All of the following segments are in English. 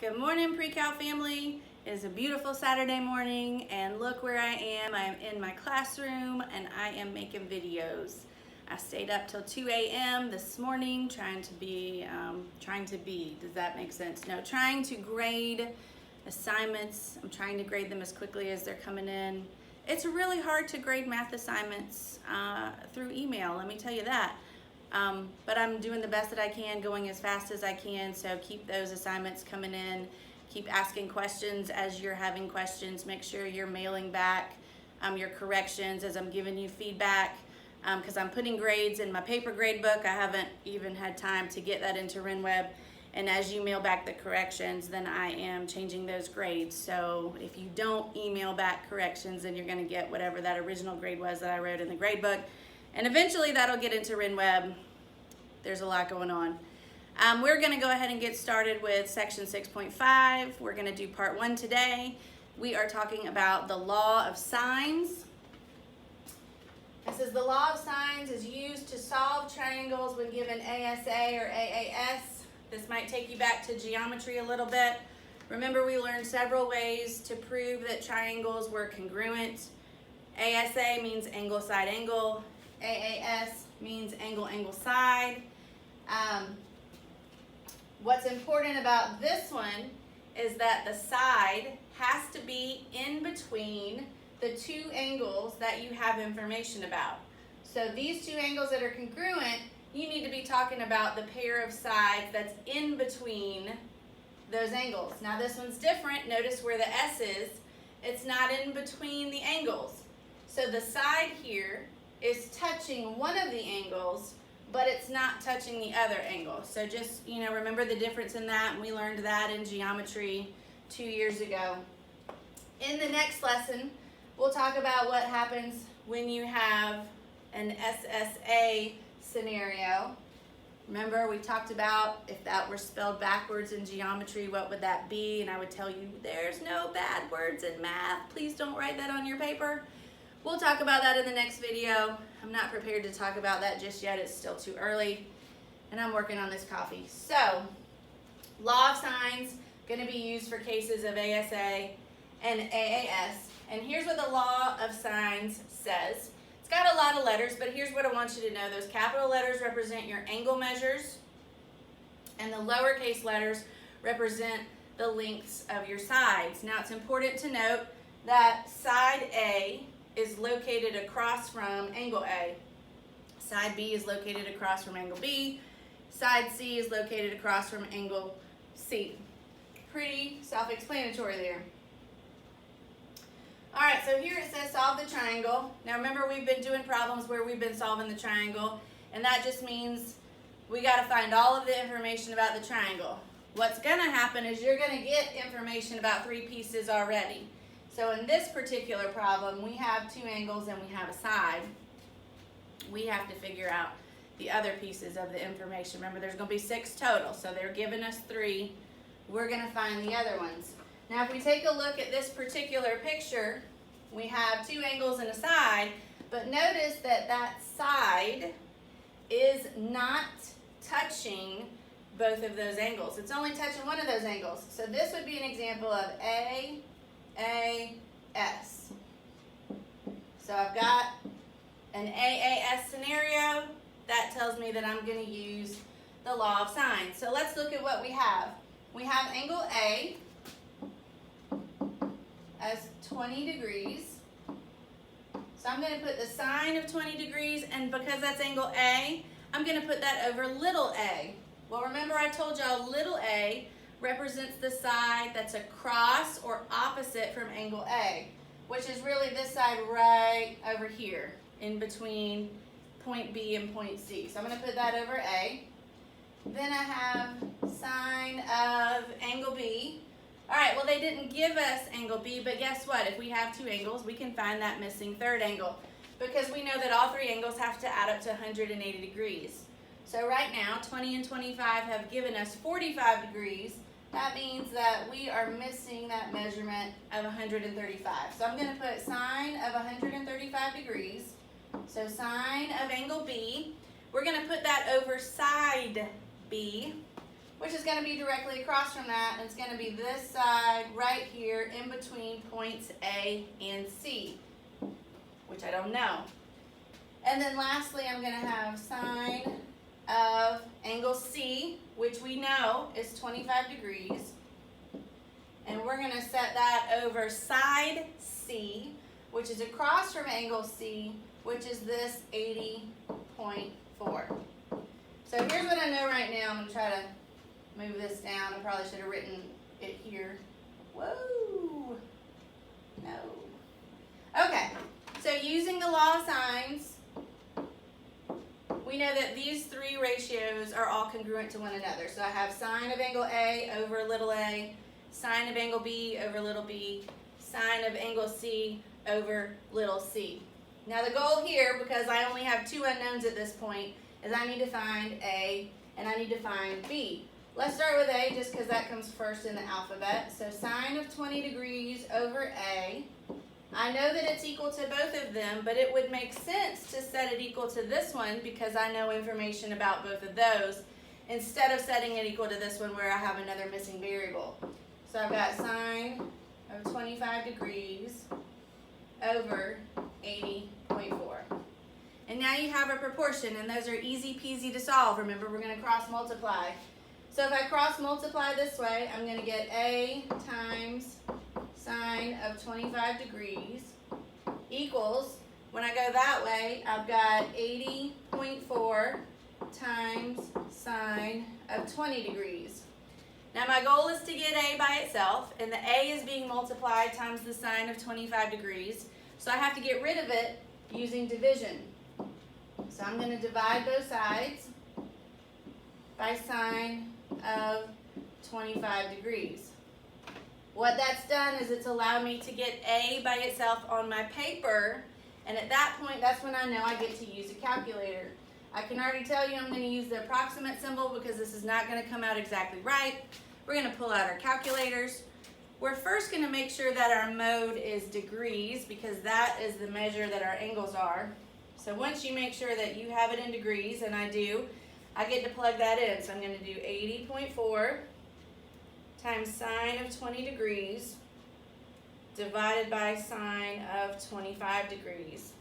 Good morning, Pre-Cal family. It is a beautiful Saturday morning, and look where I am. I'm in my classroom, and I am making videos. I stayed up till 2 a.m. this morning trying to be, does that make sense? No, trying to grade assignments. I'm trying to grade them as quickly as they're coming in. It's really hard to grade math assignments through email, let me tell you that. But I'm doing the best that I can, going as fast as I can, so keep those assignments coming in. Keep asking questions as you're having questions. Make sure you're mailing back your corrections as I'm giving you feedback, because I'm putting grades in my paper grade book. I haven't even had time to get that into RenWeb, and as you mail back the corrections, then I am changing those grades. So if you don't email back corrections, then you're going to get whatever that original grade was that I wrote in the grade book. And eventually that'll get into RenWeb. There's a lot going on. We're going to go ahead and get started with section 6.5. We're going to do part 1 today. We are talking about the law of sines. It says the law of sines is used to solve triangles when given ASA or AAS. This might take you back to geometry a little bit. Remember, we learned several ways to prove that triangles were congruent. ASA means angle, side, angle. AAS means angle, angle, side. What's important about this one is that the side has to be in between the two angles that you have information about. So these two angles that are congruent, you need to be talking about the pair of sides that's in between those angles. Now this one's different. Notice where the S is. It's not in between the angles. So the side here is touching one of the angles, but it's not touching the other angle. So just, remember the difference in that, and we learned that in geometry 2 years ago. In the next lesson, we'll talk about what happens when you have an SSA scenario. Remember, we talked about if that were spelled backwards in geometry, what would that be? And I would tell you, there's no bad words in math. Please don't write that on your paper. We'll talk about that in the next video. I'm not prepared to talk about that just yet. It's still too early, and I'm working on this coffee. So, law of sines, going to be used for cases of ASA and AAS. And here's what the law of sines says. It's got a lot of letters, but here's what I want you to know. Those capital letters represent your angle measures, and the lowercase letters represent the lengths of your sides. Now, it's important to note that side A is located across from angle A. Side B is located across from angle B. Side C is located across from angle C. Pretty self-explanatory there. All right, so here it says solve the triangle. Now remember, we've been doing problems where we've been solving the triangle, and that just means we got to find all of the information about the triangle. What's going to happen is you're going to get information about 3 pieces already. So in this particular problem, we have 2 angles and we have a side. We have to figure out the other pieces of the information. Remember, there's going to be 6 total, so they're giving us 3. We're going to find the other ones. Now, if we take a look at this particular picture, we have 2 angles and a side, but notice that that side is not touching both of those angles. It's only touching one of those angles. So this would be an example of AAS. So I've got an AAS scenario. That tells me that I'm going to use the law of sines. So let's look at what we have. We have angle A as 20 degrees. So I'm going to put the sine of 20 degrees, and because that's angle A, I'm going to put that over little a. Well, remember I told y'all little a represents the side that's across or opposite from angle A, which is really this side right over here in between point B and point C. So I'm going to put that over A. Then I have sine of angle B. All right, well, they didn't give us angle B, but guess what? If we have 2 angles, we can find that missing third angle, because we know that all 3 angles have to add up to 180 degrees. So right now, 20 and 25 have given us 45 degrees. That means that we are missing that measurement of 135. So I'm going to put sine of 135 degrees. So sine of angle B. We're going to put that over side B. which is going to be directly across from that, and it's going to be this side right here in between points A and C, which I don't know. And then lastly, I'm going to have sine of angle C, which we know is 25 degrees. And we're going to set that over side C, which is across from angle C, which is this 80.4. So here's what I know right now. I'm going to try to move this down. I probably should have written it here. Whoa! No. Okay, so using the law of sines, we know that these three ratios are all congruent to one another. So I have sine of angle A over little a, sine of angle B over little b, sine of angle C over little c. Now the goal here, because I only have two unknowns at this point, is I need to find A and I need to find B. Let's start with A just because that comes first in the alphabet. So sine of 20 degrees over A. I know that it's equal to both of them, but it would make sense to set it equal to this one because I know information about both of those instead of setting it equal to this one where I have another missing variable. So I've got sine of 25 degrees over 80.4. And now you have a proportion, and those are easy peasy to solve. Remember, we're going to cross multiply. So if I cross multiply this way, I'm going to get A times sine of 25 degrees equals, when I go that way, I've got 80.4 times sine of 20 degrees. Now my goal is to get A by itself, and the A is being multiplied times the sine of 25 degrees. So I have to get rid of it using division. So I'm going to divide both sides by sine of 25 degrees. What that's done is it's allowed me to get A by itself on my paper, and at that point, that's when I know I get to use a calculator. I can already tell you I'm going to use the approximate symbol because this is not going to come out exactly right. We're going to pull out our calculators. We're first going to make sure that our mode is degrees because that is the measure that our angles are. So once you make sure that you have it in degrees, and I do, I get to plug that in. So I'm going to do 80.4 times sine of 20 degrees divided by sine of 25 degrees.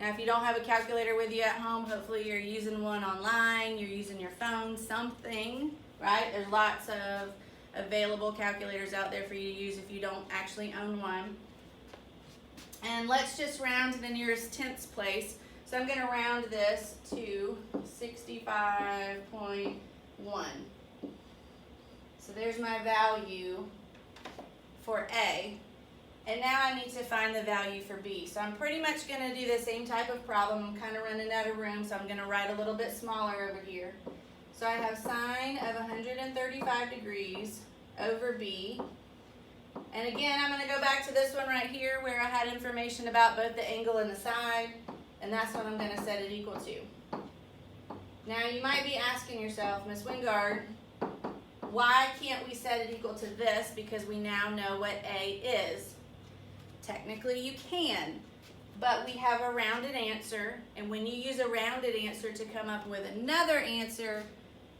Now if you don't have a calculator with you at home, hopefully you're using one online, you're using your phone, something, right? There's lots of available calculators out there for you to use if you don't actually own one. And let's just round to the nearest tenths place. So I'm going to round this to 65.1. So there's my value for A. And now I need to find the value for B. So I'm pretty much going to do the same type of problem. I'm kind of running out of room, so I'm going to write a little bit smaller over here. So I have sine of 135 degrees over B. And again, I'm going to go back to this one right here where I had information about both the angle and the side. And that's what I'm going to set it equal to. Now you might be asking yourself, Ms. Wingard, why can't we set it equal to this because we now know what A is? Technically you can, but we have a rounded answer, and when you use a rounded answer to come up with another answer,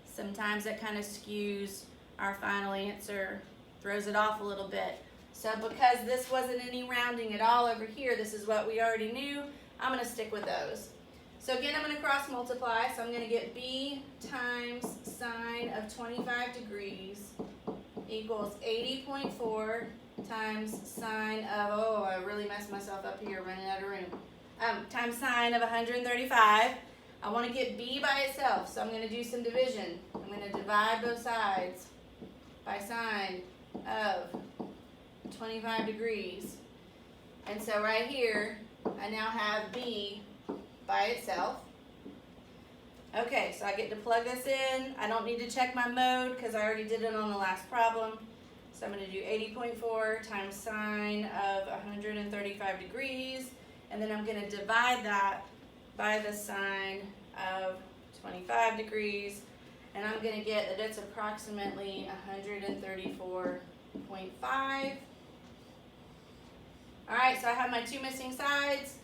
sometimes that kind of skews our final answer, throws it off a little bit. So because this wasn't any rounding at all over here, this is what we already knew, I'm going to stick with those. So again, I'm going to cross multiply, so I'm going to get B times sine of 25 degrees equals 80.4 times sine of, oh, I really messed myself up here, running out of room, times sine of 135. I want to get B by itself, so I'm going to do some division. I'm going to divide both sides by sine of 25 degrees. And so right here, I now have B by itself. Okay, so I get to plug this in. I don't need to check my mode because I already did it on the last problem. So I'm going to do 80.4 times sine of 135 degrees, and then I'm going to divide that by the sine of 25 degrees, and I'm going to get that it's approximately 134.5. All right, so I have my two missing sides.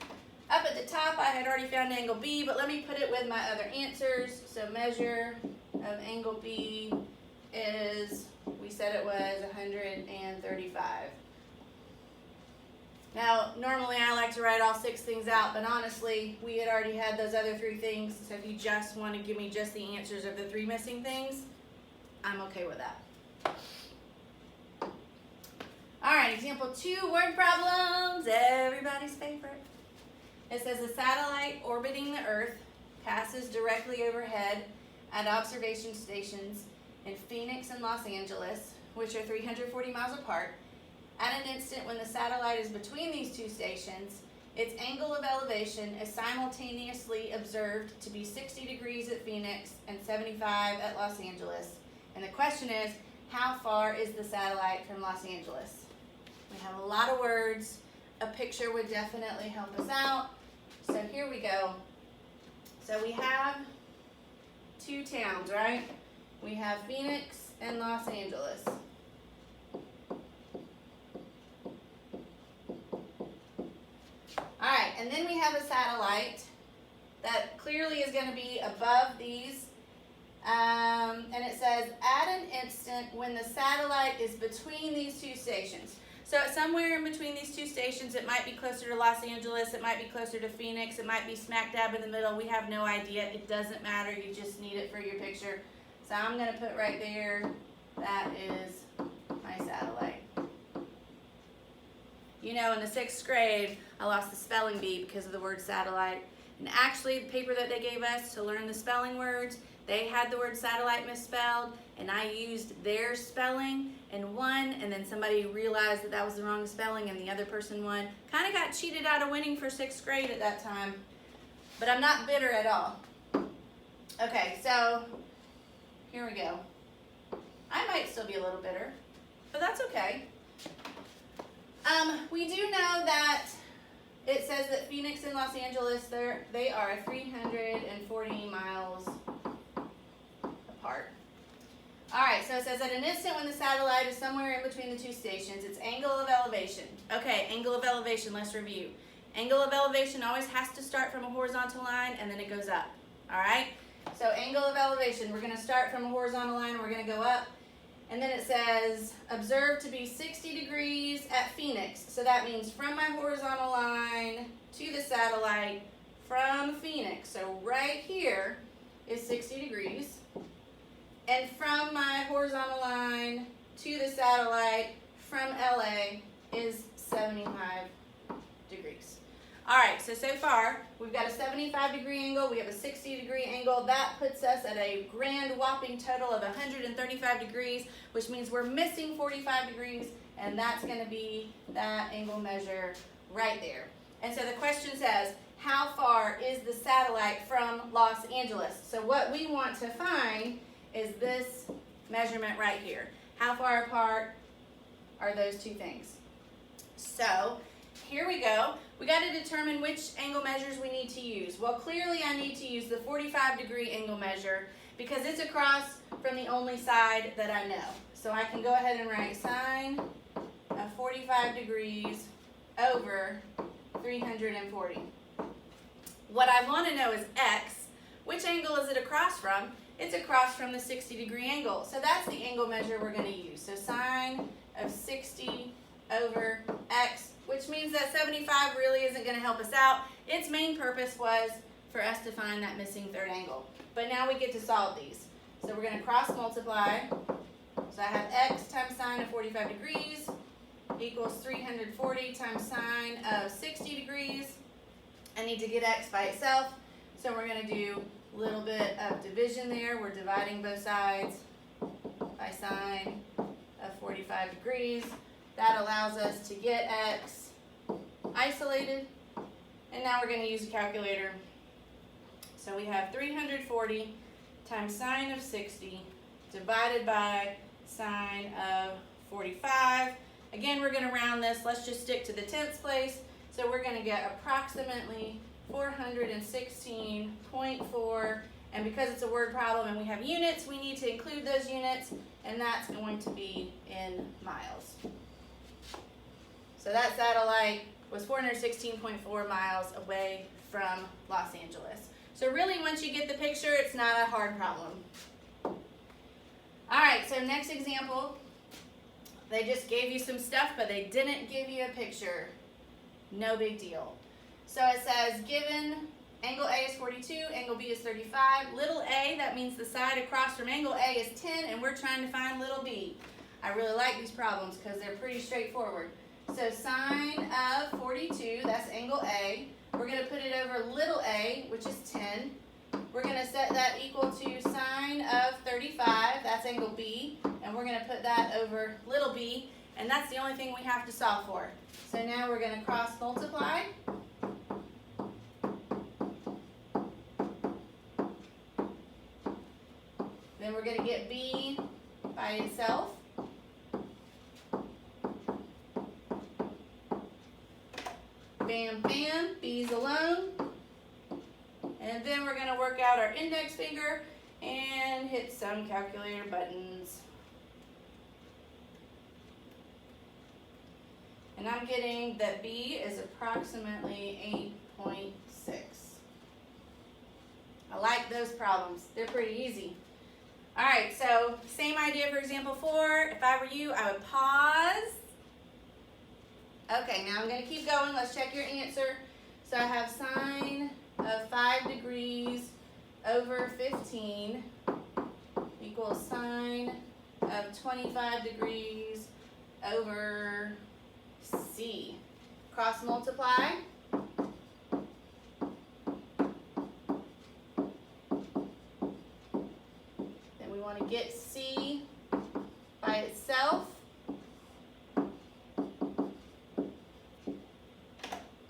Up at the top, I had already found angle B, but let me put it with my other answers. So measure of angle B is, we said it was 135. Now, normally I like to write all 6 things out, but honestly, we had already had those other 3 things, so if you just want to give me just the answers of the 3 missing things, I'm okay with that. All right, example 2, word problems, everybody's favorite. It says a satellite orbiting the Earth passes directly overhead at observation stations in Phoenix and Los Angeles, which are 340 miles apart. At an instant when the satellite is between these 2 stations, its angle of elevation is simultaneously observed to be 60 degrees at Phoenix and 75 at Los Angeles. And the question is, how far is the satellite from Los Angeles? We have a lot of words. A picture would definitely help us out. So here we go. So we have 2 towns, right? We have Phoenix and Los Angeles. All right, and then we have a satellite that clearly is going to be above these. And it says, at an instant when the satellite is between these 2 stations. So somewhere in between these 2 stations, it might be closer to Los Angeles, it might be closer to Phoenix, it might be smack dab in the middle. We have no idea. It doesn't matter. You just need it for your picture. So I'm going to put right there, that is my satellite. You know, in the 6th grade, I lost the spelling bee because of the word satellite. And actually, the paper that they gave us to learn the spelling words, they had the word satellite misspelled, and I used their spelling and won, and then somebody realized that that was the wrong spelling and the other person won. Kind of got cheated out of winning for 6th grade at that time, but I'm not bitter at all. Okay, so here we go. I might still be a little bitter, but that's okay. We do know that it says that Phoenix and Los Angeles, they are 340 miles apart. All right, so it says at an instant when the satellite is somewhere in between the 2 stations, its angle of elevation. Okay, angle of elevation, let's review. Angle of elevation always has to start from a horizontal line and then it goes up. All right, so angle of elevation, we're going to start from a horizontal line, we're going to go up. And then it says, observed to be 60 degrees at Phoenix. So that means from my horizontal line to the satellite from Phoenix. So right here is 60 degrees. And from my horizontal line to the satellite from LA is 75 degrees. All right, so far we've got a 75 degree angle, we have a 60 degree angle. That puts us at a grand whopping total of 135 degrees, which means we're missing 45 degrees, and that's going to be that angle measure right there. And so the question says, how far is the satellite from Los Angeles? So what we want to find is this measurement right here. How far apart are those 2 things? So here we go. We got to determine which angle measures we need to use. Well, clearly I need to use the 45 degree angle measure because it's across from the only side that I know. So I can go ahead and write sine of 45 degrees over 340. What I want to know is x. Which angle is it across from? It's across from the 60 degree angle. So that's the angle measure we're going to use. So sine of 60 over x, which means that 75 really isn't going to help us out. Its main purpose was for us to find that missing 3rd angle. But now we get to solve these. So we're going to cross multiply. So I have x times sine of 45 degrees equals 340 times sine of 60 degrees. I need to get x by itself. So we're going to do a little bit of division there. We're dividing both sides by sine of 45 degrees. That allows us to get x isolated. And now we're going to use a calculator. So we have 340 times sine of 60 divided by sine of 45. Again, we're going to round this. Let's just stick to the tenths place. So we're going to get approximately 416.4. And because it's a word problem and we have units, we need to include those units. And that's going to be in miles. So that satellite was 416.4 miles away from Los Angeles. So really, once you get the picture, it's not a hard problem. All All right, so next example, they just gave you some stuff, but they didn't give you a picture. No big deal. So it says, given angle A is 42, angle B is 35. Little a, that means the side across from angle A is 10, and we're trying to find little b. I really like these problems because they're pretty straightforward. So sine of 42, that's angle A. We're going to put it over little a, which is 10. We're going to set that equal to sine of 35, that's angle B, and we're going to put that over little b, and that's the only thing we have to solve for. So now we're going to cross multiply. Then we're going to get b by itself. Bam, bam, b's alone. And then we're going to work out our index finger and hit some calculator buttons. And I'm getting that b is approximately 8.6. I like those problems. They're pretty easy. All right, so same idea for example 4. If I were you, I would pause. Okay, now I'm going to keep going. Let's check your answer. So I have sine of 5 degrees over 15 equals sine of 25 degrees over C. Cross multiply. Then we want to get C by itself.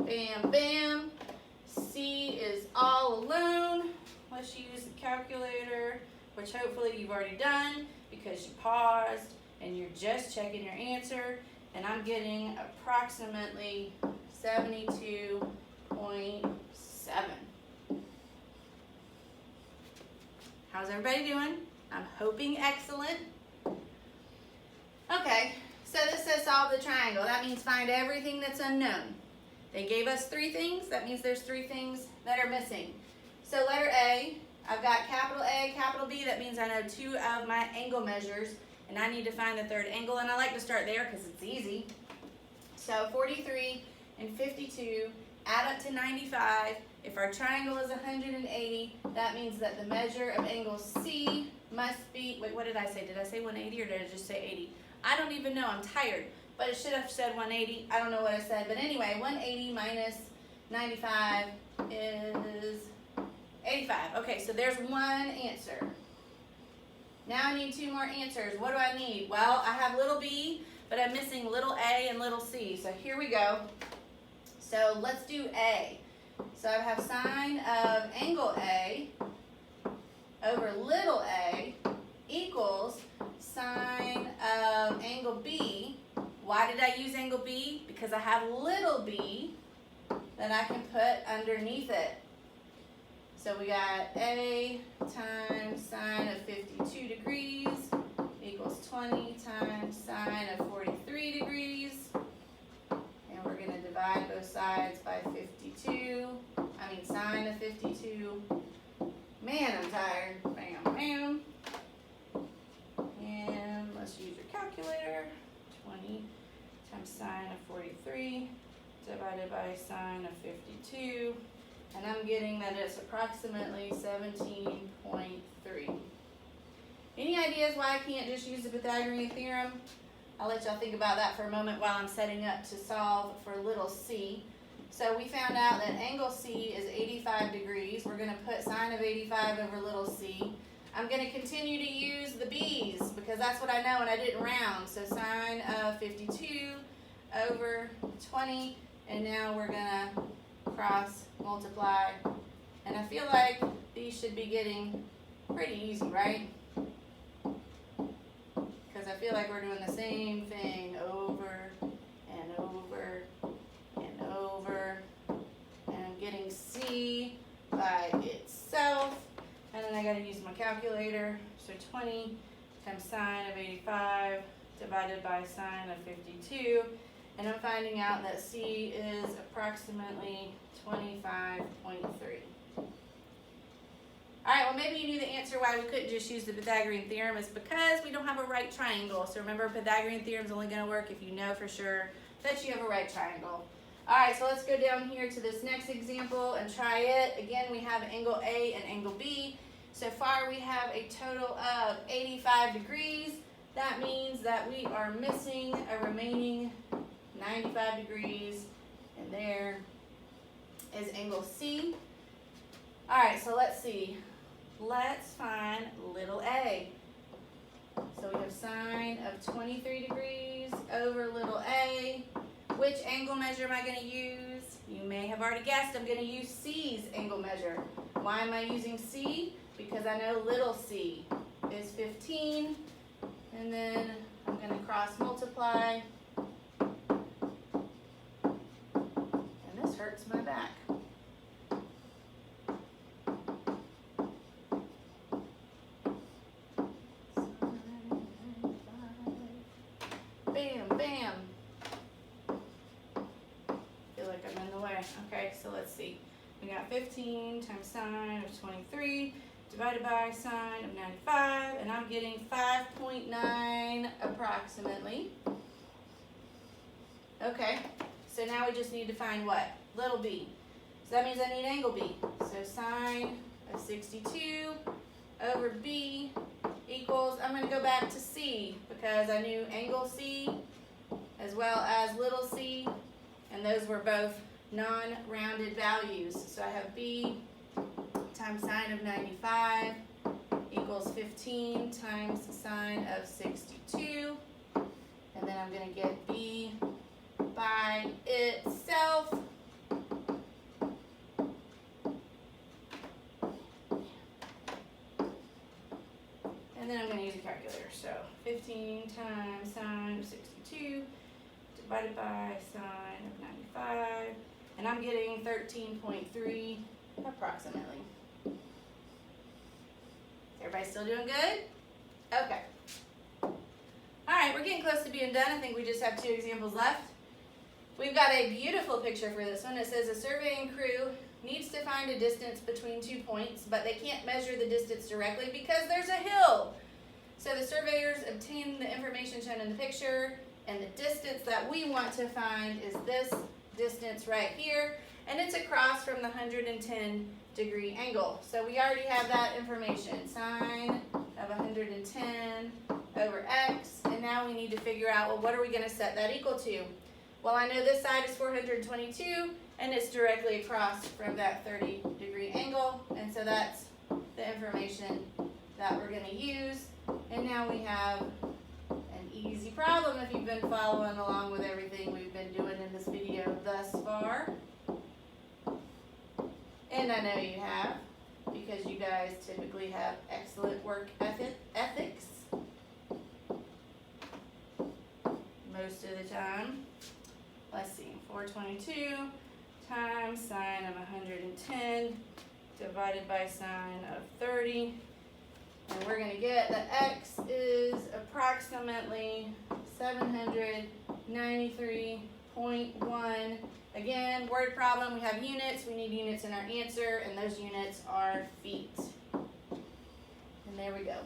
Bam, bam. C is all alone. Let's use the calculator, which hopefully you've already done because you paused and you're just checking your answer. And I'm getting approximately 72.7. How's everybody doing? I'm hoping excellent. Okay, so this says solve the triangle. That means find everything that's unknown. They gave us 3 things. That means there's 3 things that are missing. So letter A, I've got capital A, capital B. That means I know 2 of my angle measures, and I need to find the 3rd angle, and I like to start there because it's easy. So 43 and 52 add up to 95. If our triangle is 180, that means that the measure of angle C must be, wait, what did I say? Did I say 180 or did I just say 80? I don't even know. I'm tired. But it should have said 180. I don't know what I said. But anyway, 180 minus 95 is 85. Okay, so there's one answer. Now I need 2 more answers. What do I need? Well, I have little b, but I'm missing little a and little c. So here we go. So let's do A. So I have sine of angle A over little a equals sine of angle B. Why did I use angle B? Because I have little b that I can put underneath it. So we got A times sine of 52 degrees equals 20 times sine of 43 degrees. And we're going to divide both sides by 52. I mean sine of 52. Man, I'm tired. Bam, bam. And let's use your calculator. 20 times sine of 43 divided by sine of 52. And I'm getting that it's approximately 17.3. Any ideas why I can't just use the Pythagorean theorem? I'll let y'all think about that for a moment while I'm setting up to solve for little c. So we found out that angle C is 85 degrees. We're going to put sine of 85 over little c. I'm going to continue to use the b's because that's what I know and I didn't round. So sine of 52 over 20. And now we're going to cross multiply. And I feel like these should be getting pretty easy, right? Because I feel like we're doing the same thing over and over and over. And I'm getting C by itself. And then I got to use my calculator. So 20 times sine of 85 divided by sine of 52. And I'm finding out that C is approximately 25.3. All right, well, well, maybe you knew the answer why we couldn't just use the Pythagorean theorem is because we don't have a right triangle. So remember, Pythagorean theorem is only going to work if you know for sure that you have a right triangle. All right, so let's go down here to this next example and try it. Again, we have angle A and angle B. So far, we have a total of 85 degrees. That means that we are missing a remaining 95 degrees, and there is angle C. All right, so let's see. Let's find little a. So we have sine of 23 degrees over little a. Which angle measure am I going to use? You may have already guessed I'm going to use C's angle measure. Why am I using C? Because I know little c is 15. And then I'm going to cross multiply. And this hurts my back. Bam, bam. Feel like I'm in the way. Okay, so let's see. We got 15 times sine of 23 divided by sine of 95, and I'm getting 5.9 approximately. Okay, so now we just need to find what? Little b. So that means I need angle b. So sine of 62 over b equals, I'm going to go back to c because I knew angle c as well as little c, and those were both non-rounded values. So I have b times sine of 95 equals 15 times sine of 62. And then I'm going to get b by itself. And then I'm going to use a calculator. So 15 times sine of 62 divided by sine of 95. And I'm getting 13.3 approximately. Everybody still doing good? Okay. All right, we're getting close to being done. I think we just have 2 examples left. We've got a beautiful picture for this one. It says a surveying crew needs to find a distance between 2 points, but they can't measure the distance directly because there's a hill. So the surveyors obtain the information shown in the picture, and the distance that we want to find is this distance right here, and it's across from the 110 degree angle. So we already have that information, sine of 110 over x, and now we need to figure out, well, what are we going to set that equal to? Well, I know this side is 422, and it's directly across from that 30 degree angle, and so that's the information that we're going to use. And now we have an easy problem if you've been following along with everything we've been doing in this video thus far. And I know you have, because you guys typically have excellent work ethics most of the time. Let's see, 422 times sine of 110 divided by sine of 30. And we're going to get that x is approximately 793.1. Again, word problem, we have units. We need units in our answer, and those units are feet. And there we go.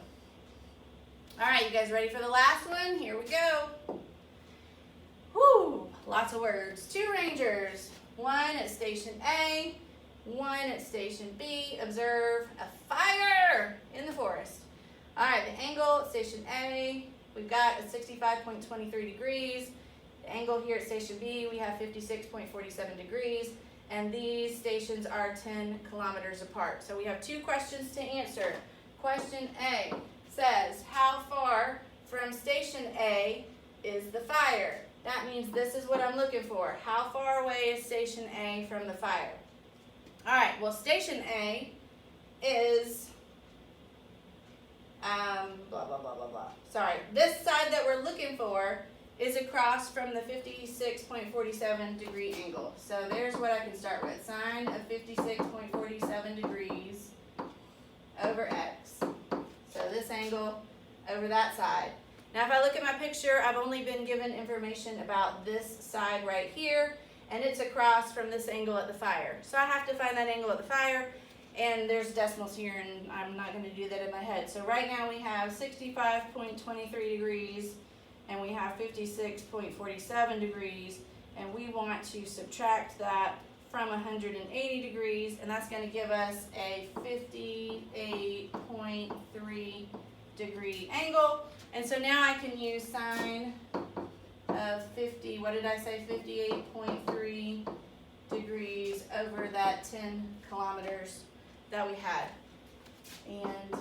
All right, you guys ready for the last one? Here we go. Whew, lots of words. 2 rangers, one at station A, one at station B. Observe a fire in the forest. All right, the angle at station A, we've got a 65.23 degrees. The angle here at station B, we have 56.47 degrees. And these stations are 10 kilometers apart. So we have 2 questions to answer. Question A says, how far from station A is the fire? That means this is what I'm looking for. How far away is station A from the fire? All right, well, station A is, blah, blah, blah, blah, blah. Sorry, this side that we're looking for is across from the 56.47 degree angle. So there's what I can start with. Sine of 56.47 degrees over x. So this angle over that side. Now if I look at my picture, I've only been given information about this side right here, and it's across from this angle at the fire. So I have to find that angle at the fire, And there's decimals here, and I'm not going to do that in my head. So right now we have 65.23 degrees, and we have 56.47 degrees, and we want to subtract that from 180 degrees, and that's going to give us a 58.3 degree angle. And so now I can use sine of 50, what did I say, 58.3 degrees over that 10 kilometers that we had. And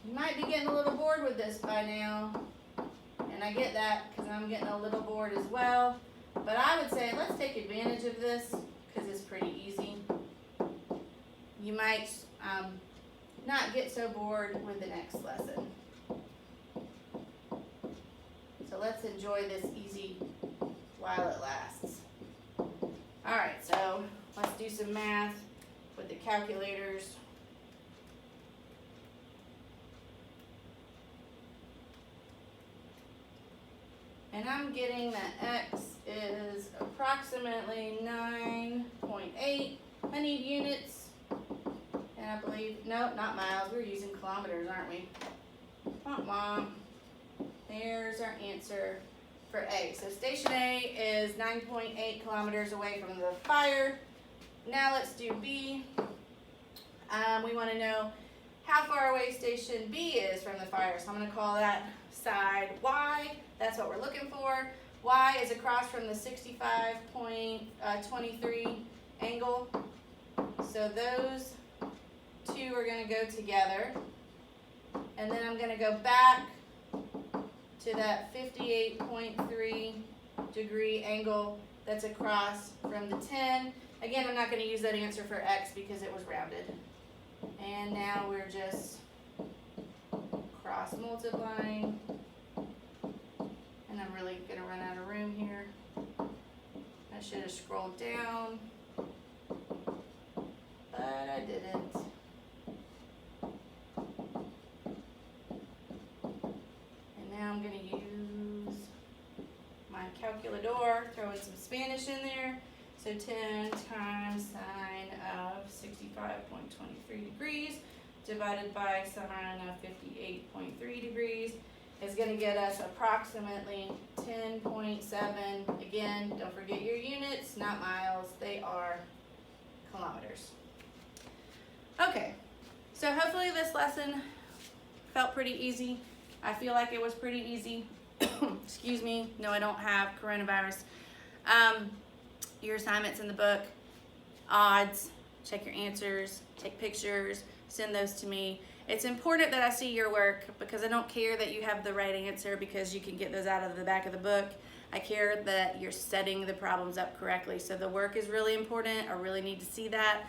you might be getting a little bored with this by now, and I get that because I'm getting a little bored as well, but I would say let's take advantage of this because it's pretty easy. You might not get so bored with the next lesson. So let's enjoy this easy while it lasts. All right, so let's do some math with the calculators. And I'm getting that X is approximately 9.8. I need units, and I believe, no, not miles, we're using kilometers, aren't we? Womp. There's our answer for A. So station A is 9.8 kilometers away from the fire. Now let's do B. We want to know how far away station B is from the fire. So I'm going to call that side Y. That's what we're looking for. Y is across from the 65.23 angle. So those two are going to go together. And then I'm going to go back to that 58.3 degree angle that's across from the 10. Again, I'm not going to use that answer for X because it was rounded. And now we're just cross multiplying. And I'm really going to run out of room here. I should have scrolled down, but I didn't. And now I'm going to use my calculator, throw in some Spanish in there. So 10 times sine of 65.23 degrees divided by sine of 58.3 degrees is going to get us approximately 10.7. Again, don't forget your units, not miles. They are kilometers. Okay, so hopefully this lesson felt pretty easy. I feel like it was pretty easy. Excuse me. No, I don't have coronavirus. Your assignments in the book, odds, check your answers, take pictures, send those to me. It's important that I see your work because I don't care that you have the right answer because you can get those out of the back of the book. I care that you're setting the problems up correctly. So the work is really important. I really need to see that.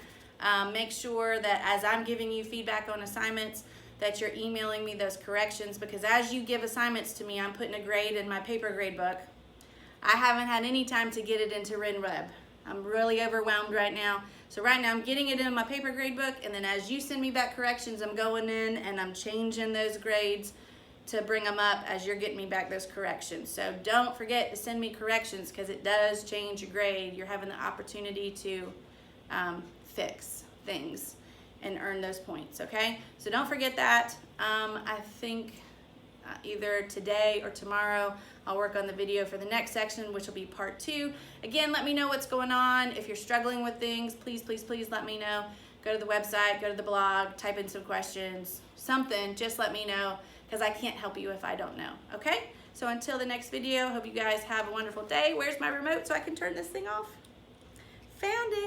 Make sure that as I'm giving you feedback on assignments that you're emailing me those corrections, because as you give assignments to me, I'm putting a grade in my paper grade book. I haven't had any time to get it into RenWeb. I'm really overwhelmed right now. So right now I'm getting it in my paper grade book, and then as you send me back corrections, I'm going in and I'm changing those grades to bring them up as you're getting me back those corrections. So don't forget to send me corrections because it does change your grade. You're having the opportunity to fix things and earn those points, okay? So don't forget that. I think either today or tomorrow I'll work on the video for the next section, which will be part 2. Again, let me know what's going on. If you're struggling with things, please, please, please let me know. Go to the website, go to the blog, type in some questions, something, just let me know because I can't help you if I don't know, okay? So until the next video, hope you guys have a wonderful day. Where's my remote so I can turn this thing off? Found it.